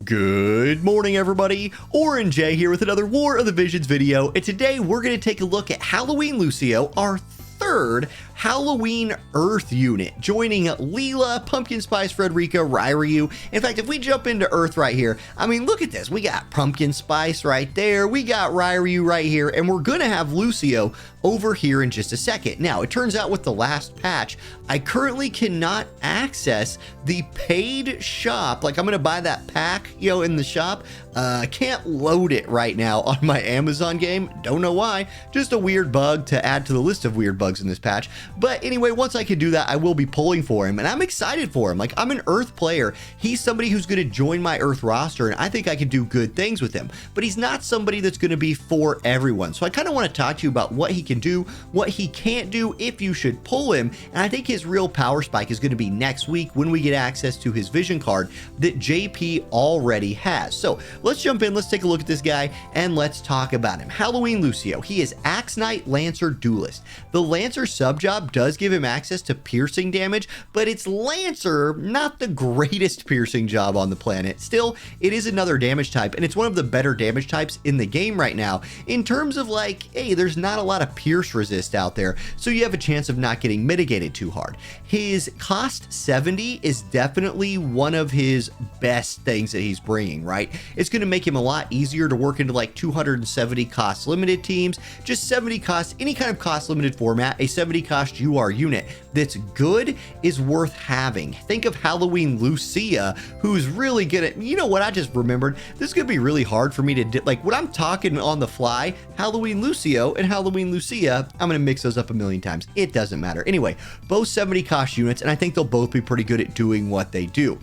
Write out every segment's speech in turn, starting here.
Good morning, everybody. Orange J here with another War of the Visions video, and today we're going to take a look at Halloween Lucio, our third Halloween Earth unit, joining Leela, Pumpkin Spice Frederica, Ryu. In fact, if we jump into Earth right here, I mean, look at this. We got Pumpkin Spice right there. We got Ryu right here, and we're going to have Lucio over here in just a second. Now, it turns out with the last patch, I currently cannot access the paid shop. Like, I'm going to buy that pack, in the shop. I can't load it right now on my Amazon game. Don't know why. Just a weird bug to add to the list of weird bugs in this patch. But anyway, once I can do that, I will be pulling for him, and I'm excited for him. Like, I'm an Earth player. He's somebody who's going to join my Earth roster, and I think I can do good things with him. But he's not somebody that's going to be for everyone. So I kind of want to talk to you about what he can do, what he can't do, if you should pull him. And I think his real power spike is going to be next week when we get access to his vision card that JP already has. So let's jump in, let's take a look at this guy, and let's talk about him. Halloween Lucio. He is Axe Knight Lancer Duelist. The Lancer sub job does give him access to piercing damage, but it's Lancer, not the greatest piercing job on the planet. Still, it is another damage type, and it's one of the better damage types in the game right now in terms of like, hey, there's not a lot of pierce resist out there, so you have a chance of not getting mitigated too hard. His cost 70 is definitely one of his best things that he's bringing, right? It's going to make him a lot easier to work into like 270 cost limited teams, just 70 cost, any kind of cost limited format. A 70 cost UR unit that's good is worth having. Think of Halloween Lucia, who's really good at, you know what, I just remembered, this is going to be really hard for me to do, like when I'm talking on the fly, Halloween Lucio and Halloween Lucia, I'm going to mix those up a million times. It doesn't matter. Anyway, both 70 cost units, and I think they'll both be pretty good at doing what they do.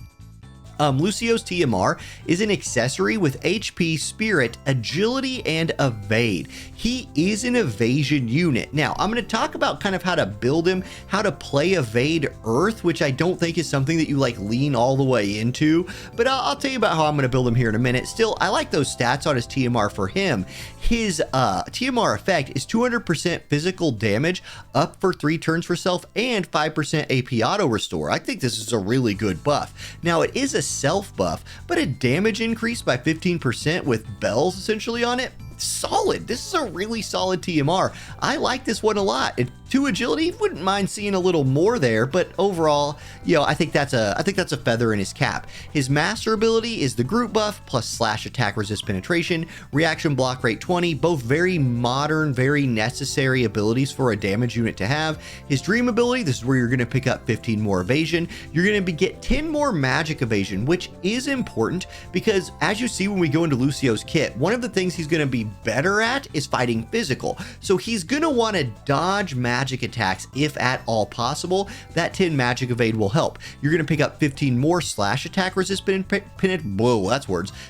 Lucio's TMR is an accessory with HP, Spirit, Agility, and Evade. He is an evasion unit. Now, I'm going to talk about kind of how to build him, how to play Evade Earth, which I don't think is something that you like lean all the way into, but I'll tell you about how I'm going to build him here in a minute. Still, I like those stats on his TMR for him. His TMR effect is 200% physical damage up for 3 turns for self and 5% AP auto restore. I think this is a really good buff. Now, it is a self buff, but a damage increase by 15% with bells essentially on it. Solid. This is a really solid TMR. I like this one a lot. 2 agility, wouldn't mind seeing a little more there, but overall, I think that's a feather in his cap. His master ability is the group buff plus slash attack resist penetration, reaction block rate 20, both very modern, very necessary abilities for a damage unit to have. His dream ability, this is where you're going to pick up 15 more evasion. You're going to get 10 more magic evasion, which is important because as you see when we go into Lucio's kit, one of the things he's going to be better at is fighting physical. So he's going to want to dodge magic attacks if at all possible. That 10 magic evade will help. You're going to pick up 15 more slash attack resist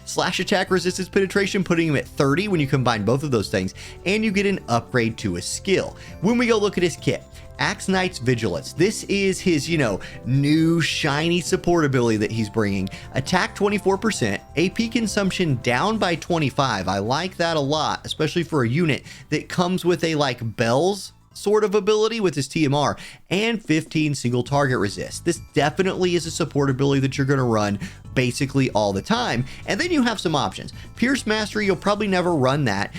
slash attack resistance penetration, putting him at 30 when you combine both of those things, and you get an upgrade to his skill. When we go look at his kit, Axe Knight's Vigilance. This is his, new shiny support ability that he's bringing. Attack 24%, AP consumption down by 25. I like that a lot, especially for a unit that comes with a like bells sort of ability with his TMR, and 15 single target resist. This definitely is a support ability that you're going to run basically all the time. And then you have some options. Pierce Mastery, you'll probably never run that.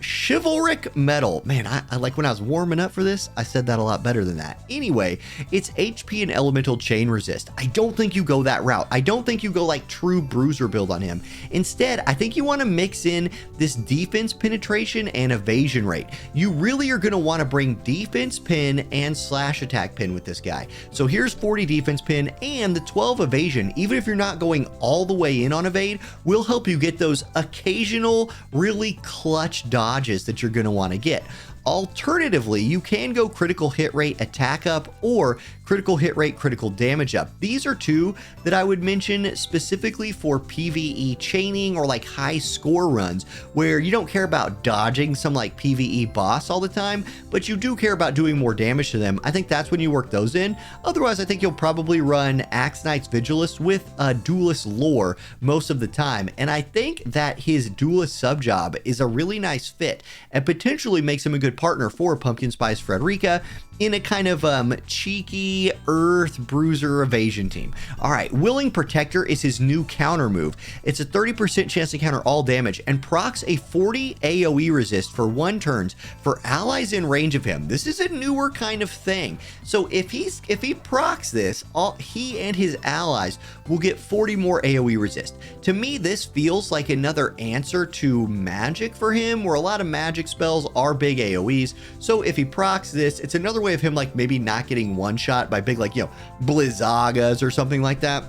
Chivalric Metal. Man, I like when I was warming up for this, I said that a lot better than that. Anyway, it's HP and Elemental Chain Resist. I don't think you go that route. I don't think you go like true bruiser build on him. Instead, I think you want to mix in this defense penetration and evasion rate. You really are going to want to bring defense pin and slash attack pin with this guy. So here's 40 defense pin and the 12 evasion. Even if you're not going all the way in on evade, will help you get those occasional really clutch dodges that you're going to want to get. Alternatively, you can go critical hit rate attack up or critical hit rate critical damage up. These are two that I would mention specifically for PvE chaining or like high score runs where you don't care about dodging some like PvE boss all the time, but you do care about doing more damage to them. I think that's when you work those in. Otherwise, I think you'll probably run Axe Knight's Vigilist with a Duelist lore most of the time. And I think that his Duelist sub job is a really nice fit and potentially makes him a good partner for Pumpkin Spice Frederica in a kind of cheeky earth bruiser evasion team. All right, Willing Protector is his new counter move. It's a 30% chance to counter all damage and procs a 40 AoE resist for 1 turns for allies in range of him. This is a newer kind of thing. So if he procs this, he and his allies will get 40 more AoE resist. To me, this feels like another answer to magic for him, where a lot of magic spells are big AoEs. So if he procs this, it's another way of him like maybe not getting one shot by big, like, you know, Blizzagas or something like that.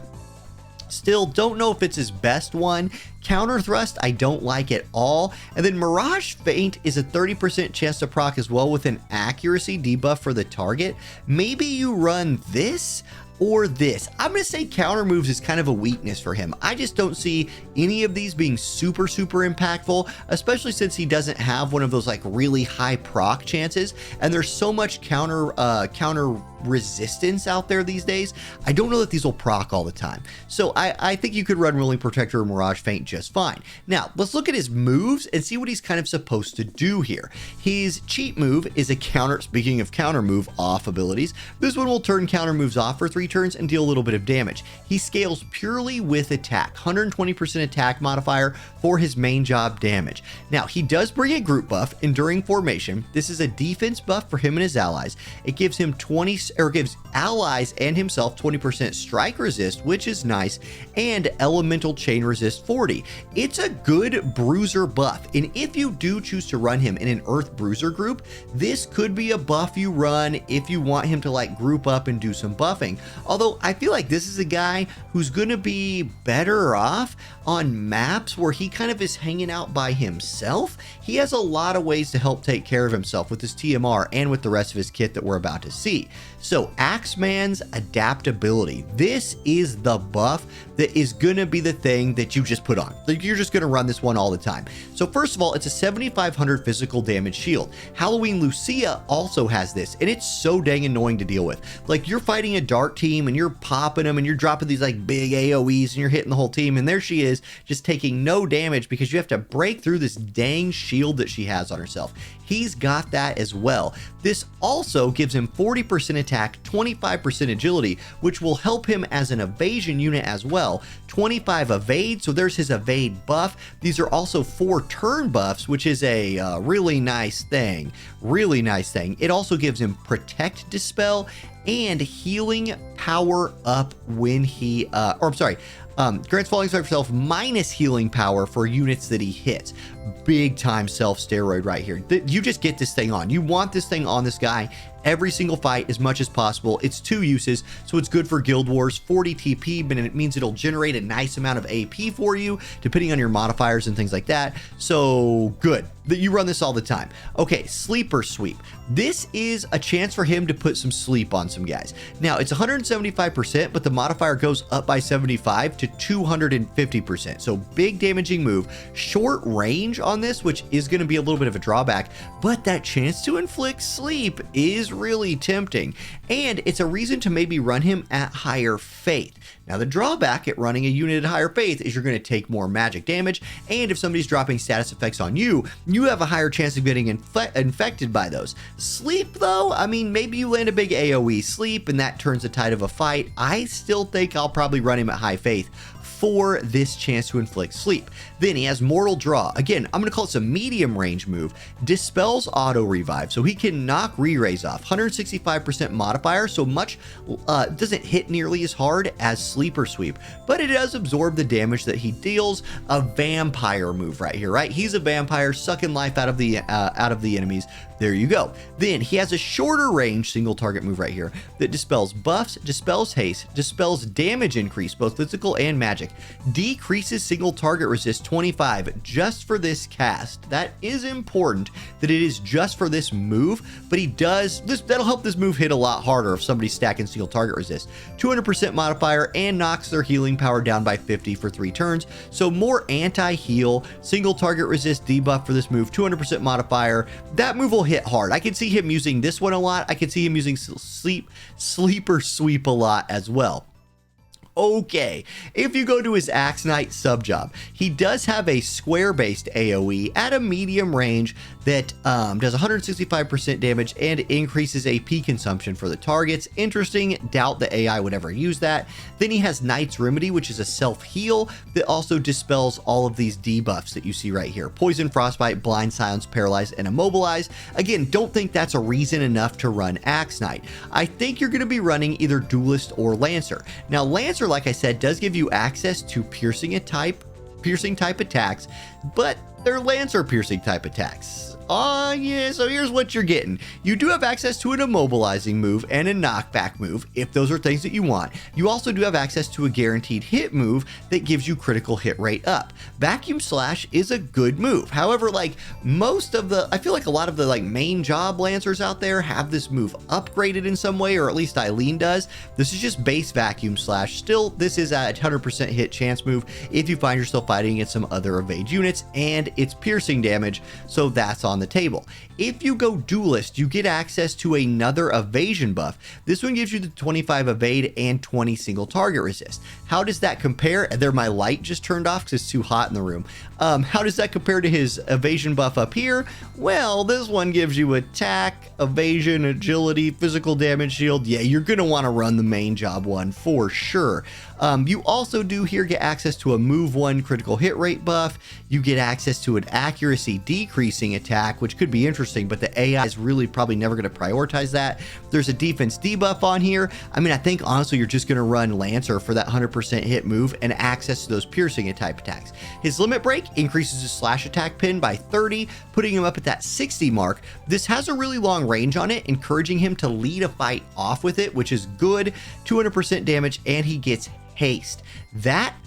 Still, don't know if it's his best one. Counter Thrust, I don't like at all. And then Mirage Feint is a 30% chance to proc as well with an accuracy debuff for the target. Maybe you run this or this. I'm going to say counter moves is kind of a weakness for him. I just don't see any of these being super impactful, especially since he doesn't have one of those like really high proc chances, and there's so much counter resistance out there these days. I don't know that these will proc all the time. So I think you could run Willing Protector or Mirage Feint just fine. Now, let's look at his moves and see what he's kind of supposed to do here. His cheat move is a counter, speaking of counter move off abilities, this one will turn counter moves off for 3 turns and deal a little bit of damage. He scales purely with attack, 120% attack modifier for his main job damage. Now, he does bring a group buff, Enduring Formation. This is a defense buff for him and his allies. It gives him gives allies and himself 20% strike resist, which is nice, and elemental chain resist 40. It's a good bruiser buff, and if you do choose to run him in an earth bruiser group, this could be a buff you run if you want him to like group up and do some buffing. Although I feel like this is a guy who's going to be better off on maps where he kind of is hanging out by himself. He has a lot of ways to help take care of himself with his TMR and with the rest of his kit that we're about to see. So Axeman's adaptability. This is the buff that is going to be the thing that you just put on. Like, you're just going to run this one all the time. So first of all, it's a 7,500 physical damage shield. Halloween Lucia also has this, and it's so dang annoying to deal with. Like, you're fighting a dark team and you're popping them and you're dropping these like big AoEs and you're hitting the whole team, and there she is just taking no damage because you have to break through this dang shield that she has on herself. He's got that as well. This also gives him 40% attack, 25% agility, which will help him as an evasion unit as well. 25 evade, so there's his evade buff. These are also 4 turn buffs, which is a really nice thing. Really nice thing. It also gives him protect, dispel, and healing power up when he, grants falling strike for self minus healing power for units that he hits. Big time self steroid right here. You just get this thing on. You want this thing on this guy every single fight as much as possible. It's 2 uses, so it's good for Guild Wars, 40 TP, but it means it'll generate a nice amount of AP for you, depending on your modifiers and things like that. So good that you run this all the time. Okay, Sleeper Sweep. This is a chance for him to put some sleep on some guys. Now, it's 175%, but the modifier goes up by 75 to 250%. So big damaging move. Short range on this, which is going to be a little bit of a drawback, but that chance to inflict sleep is really tempting, and it's a reason to maybe run him at higher faith. Now, the drawback at running a unit at higher faith is you're going to take more magic damage, and if somebody's dropping status effects on you, you have a higher chance of getting infected by those. Sleep, though, I mean, maybe you land a big AoE sleep and that turns the tide of a fight. I still think I'll probably run him at high faith for this chance to inflict sleep. Then he has Mortal Draw. Again, I'm going to call this a medium range move. Dispels auto revive, so he can knock re-raise off. 165% modifier, so much doesn't hit nearly as hard as Sleeper Sweep, but it does absorb the damage that he deals. A vampire move right here, right? He's a vampire sucking life out of the enemies. There you go. Then he has a shorter range single target move right here that dispels buffs, dispels haste, dispels damage increase, both physical and magic, decreases single target resist 25 just for this cast. That is important that it is just for this move, but he does this. That'll help this move hit a lot harder if somebody's stacking single target resist. 200% modifier and knocks their healing power down by 50 for 3 turns. So more anti-heal, single target resist debuff for this move, 200% modifier. That move will hit hard. I can see him using this one a lot. I can see him using Sleeper Sweep a lot as well. Okay, if you go to his Axe Knight sub job, he does have a square-based AoE at a medium range that does 165% damage and increases AP consumption for the targets. Interesting, doubt the AI would ever use that. Then he has Knight's Remedy, which is a self-heal that also dispels all of these debuffs that you see right here. Poison, Frostbite, Blind, Silence, Paralyze, and Immobilize. Again, don't think that's a reason enough to run Axe Knight. I think you're going to be running either Duelist or Lancer. Now, Lancer, like I said, does give you access to piercing type attacks, but they're Lancer piercing type attacks. Yeah, so here's what you're getting. You do have access to an immobilizing move and a knockback move, if those are things that you want. You also do have access to a guaranteed hit move that gives you critical hit rate up. Vacuum Slash is a good move. However, like I feel like a lot of the main job Lancers out there have this move upgraded in some way, or at least Eileen does. This is just base Vacuum Slash. Still, this is a 100% hit chance move if you find yourself fighting against some other evade units, and it's piercing damage, so that's on the table. If you go Duelist, you get access to another evasion buff. This one gives you the 25 evade and 20 single target resist. How does that compare? There, my light just turned off because it's too hot in the room. How does that compare to his evasion buff up here? Well, this one gives you attack, evasion, agility, physical damage shield. Yeah, you're going to want to run the main job one for sure. You also do here get access to a move 1 critical hit rate buff. You get access to an accuracy decreasing attack, which could be interesting, but the AI is really probably never going to prioritize that. There's a defense debuff on here. I mean, I think honestly you're just going to run Lancer for that 100% hit move and access to those piercing type attacks. His limit break increases his slash attack pin by 30, putting him up at that 60 mark. This has a really long range on it, encouraging him to lead a fight off with it, which is good. 200% damage, and he gets haste.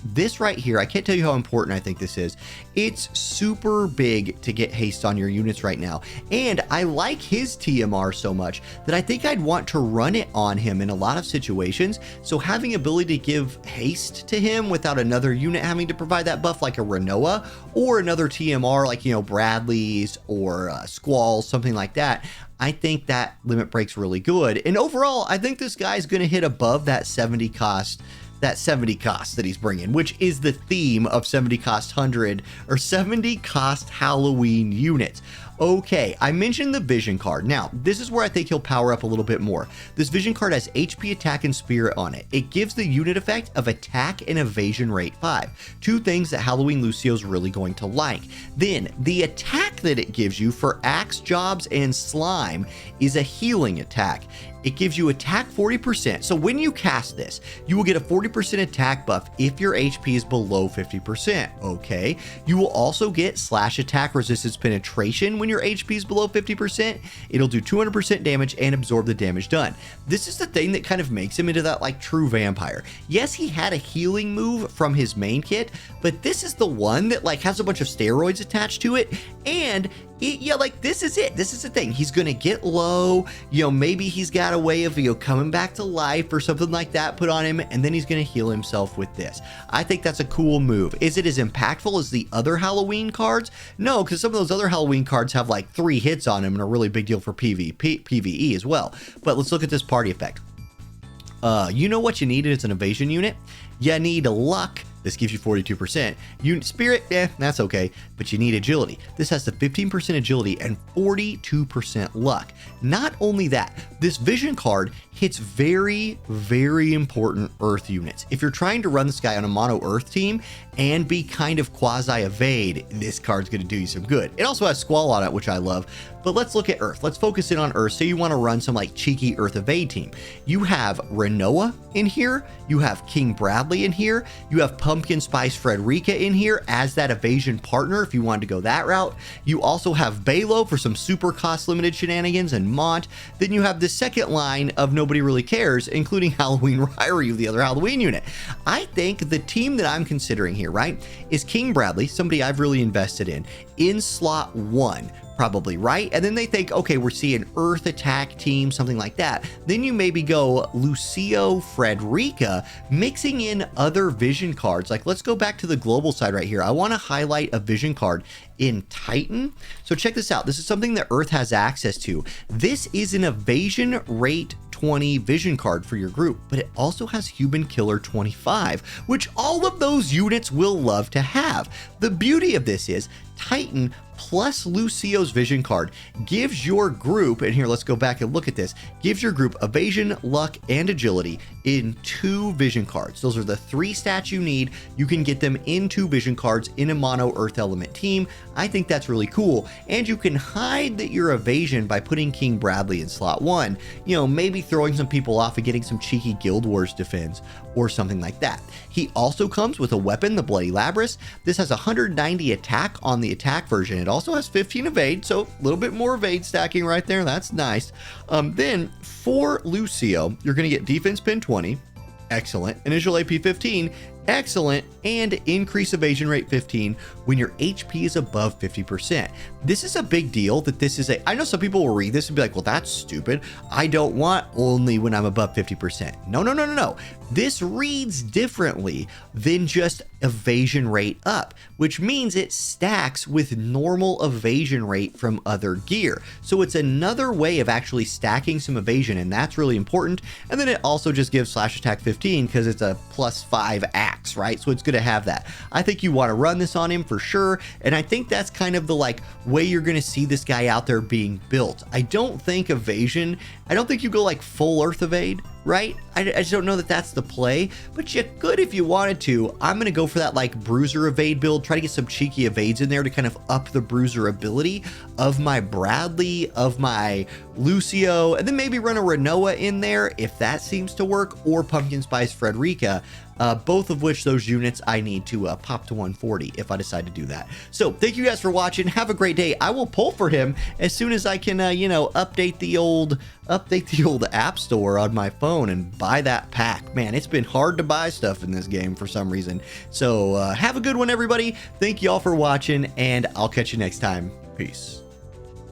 This right here, I can't tell you how important I think this is. It's super big to get haste on your units right now, and I like his TMR so much that I think I'd want to run it on him in a lot of situations. So having ability to give haste to him without another unit having to provide that buff, like a Renoa or another TMR like, you know, Bradley's or Squall's, something like that, I think that limit break's really good. And overall, I think this guy's going to hit above that 70 cost that he's bringing, which is the theme of 70 cost 100 or 70 cost Halloween units. Okay, I mentioned the vision card. Now, this is where I think he'll power up a little bit more. This vision card has HP, attack, and spirit on it. It gives the unit effect of attack and evasion rate 5. Two things that Halloween Lucio's really going to like. Then, the attack that it gives you for axe jobs and slime is a healing attack. It gives you attack 40%. So when you cast this, you will get a 40% attack buff if your HP is below 50%. Okay. You will also get slash attack resistance penetration when your HP is below 50%. It'll do 200% damage and absorb the damage done. This is the thing that kind of makes him into that like true vampire. Yes, he had a healing move from his main kit, but this is the one that like has a bunch of steroids attached to it, and this is it. This is the thing. He's gonna get low, you know, maybe he's got a way of, you know, coming back to life or something like that put on him, and then he's gonna heal himself with this. I think that's a cool move. Is it as impactful as the other Halloween cards? No, because some of those other Halloween cards have like 3 hits on him and a really big deal for PvE as well. But let's look at this party effect. You know what you needed as an evasion unit? You need luck. This gives you 42%. Unit spirit, that's okay, but you need agility. This has the 15% agility and 42% luck. Not only that, this vision card hits very, very important earth units. If you're trying to run this guy on a mono earth team and be kind of quasi evade, this card's going to do you some good. It also has Squall on it, which I love. But let's look at earth. Let's focus in on earth. So you want to run some like cheeky earth evade team. You have Renoa in here. You have King Bradley in here. You have Pumpkin Spice Frederica in here as that evasion partner if you wanted to go that route. You also have Balo for some super cost limited shenanigans and Mont. Then you have the second line of nobody really cares, including Halloween Ryu, the other Halloween unit. I think the team that I'm considering here, right, is King Bradley, somebody I've really invested in slot 1. Probably, right? And then they think, okay, we're seeing Earth attack team, something like that. Then you maybe go Lucio Frederica, mixing in other vision cards. Like, let's go back to the global side right here. I want to highlight a vision card in Titan. So check this out. This is something that Earth has access to. This is an evasion rate 20 vision card for your group, but it also has Human Killer 25, which all of those units will love to have. The beauty of this is Titan plus Lucio's vision card gives your group, and here let's go back and look at this, gives your group evasion, luck, and agility in 2 vision cards. Those are the 3 stats you need. You can get them in 2 vision cards in a mono earth element team. I think that's really cool. And you can hide your evasion by putting King Bradley in slot 1, you know, maybe throwing some people off and getting some cheeky Guild Wars defense or something like that. He also comes with a weapon, the Bloody Labrys. This has 190 attack on the attack version. It also has 15 evade, so a little bit more evade stacking right there. That's nice. Then for Lucio, you're going to get defense pin 20, excellent. Initial AP 15, excellent, and increase evasion rate 15 when your HP is above 50%. This is a big deal that this is I know some people will read this and be like, well, that's stupid. I don't want only when I'm above 50%. No, no, no, no, no. This reads differently than just evasion rate up, which means it stacks with normal evasion rate from other gear. So it's another way of actually stacking some evasion, and that's really important. And then it also just gives slash attack 15 because it's a +5 axe, right? So it's good to have that. I think you want to run this on him for sure, and I think that's kind of the way you're going to see this guy out there being built. I don't think evasion, I don't think you go like full earth evade, right? I just don't know that that's the play, but you could if you wanted to. I'm going to go for that like bruiser evade build, try to get some cheeky evades in there to kind of up the bruiser ability of my Bradley, of my Lucio, and then maybe run a Renoa in there if that seems to work, or Pumpkin Spice Frederica, both of which those units I need to pop to 140 if I decide to do that. So thank you guys for watching. Have a great day. I will pull for him as soon as I can, you know, update the old app store on my phone and buy that pack. Man, it's been hard to buy stuff in this game for some reason. So have a good one, everybody. Thank you all for watching, and I'll catch you next time. Peace.